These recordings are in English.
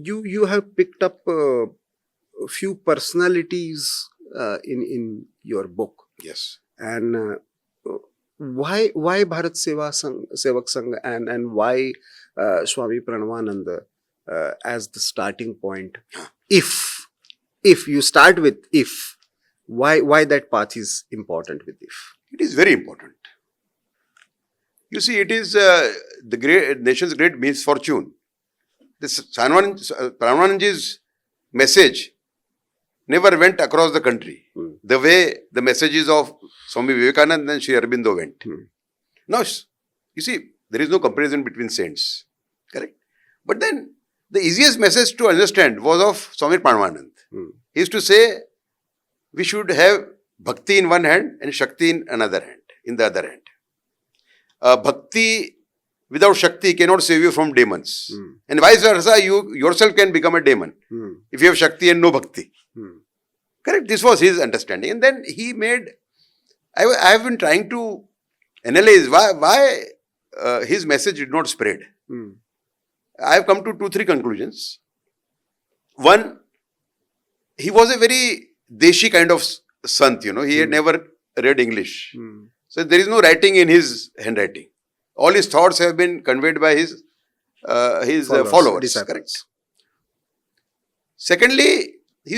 you have picked up a few personalities in your book, Yes. and why Bharat Sevak Sangh and why Swami Pranavananda as the starting point? If you start with if, why that path is important with if? It is very important. You see, it is the nation's great misfortune. This Pranavanandaji's message never went across the country the way the messages of Swami Vivekananda and Sri Aurobindo went. Now, you see, there is no comparison between saints, correct? But then, the easiest message to understand was of Swami Pranavananda. He used to say, we should have bhakti in one hand and shakti in the other hand. Bhakti without shakti cannot save you from demons. And vice versa, you yourself can become a demon if you have shakti and no bhakti. Correct? This was his understanding. And then he made, I have been trying to analyze why his message did not spread. I have come to 2-3 conclusions. One, he was a very deshi kind of sant, he had never read English. So there is no writing in his handwriting. All his thoughts have been conveyed by his followers. Disciples. Correct. Secondly, he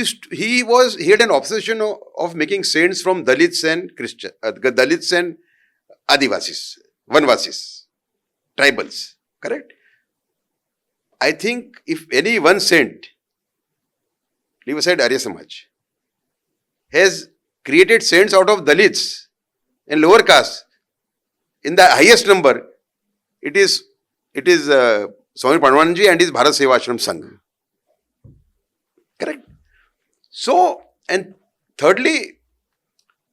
had an obsession of making saints from Dalits and Dalits and Adivasis, Vanvasis, tribals. Correct. I think if any one saint, leave aside Arya Samaj, has created saints out of Dalits and lower caste, in the highest number, it is Swami Pranavanandaji and his Bharat Sevashram Sangh. Correct. So, and thirdly,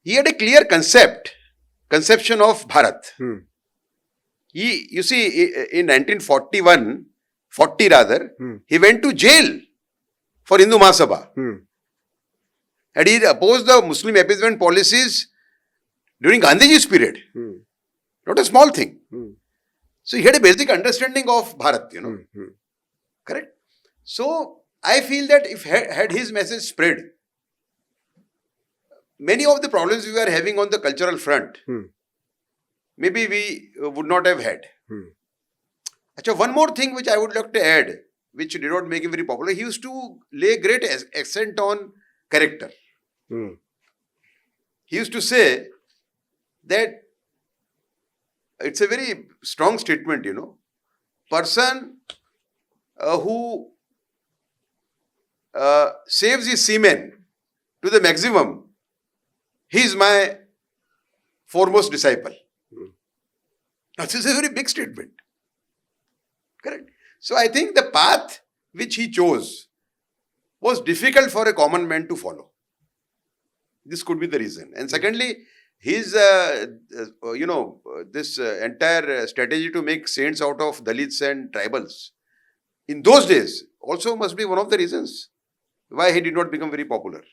he had a clear conception of Bharat. You see, in 1940 he went to jail for Hindu Mahasabha. And he opposed the Muslim appeasement policies during Gandhiji's period. Not a small thing. So he had a basic understanding of Bharat, Correct? So I feel that if had his message spread, many of the problems we were having on the cultural front, maybe we would not have had. Achha, one more thing which I would like to add, which did not make him very popular, he used to lay great accent on character. He used to say that it's a very strong statement, person who saves his semen to the maximum, he is my foremost disciple. Now, this is a very big statement. Correct? So, I think the path which he chose was difficult for a common man to follow. This could be the reason. And secondly, his, this entire strategy to make saints out of Dalits and tribals, in those days, also must be one of the reasons why he did not become very popular.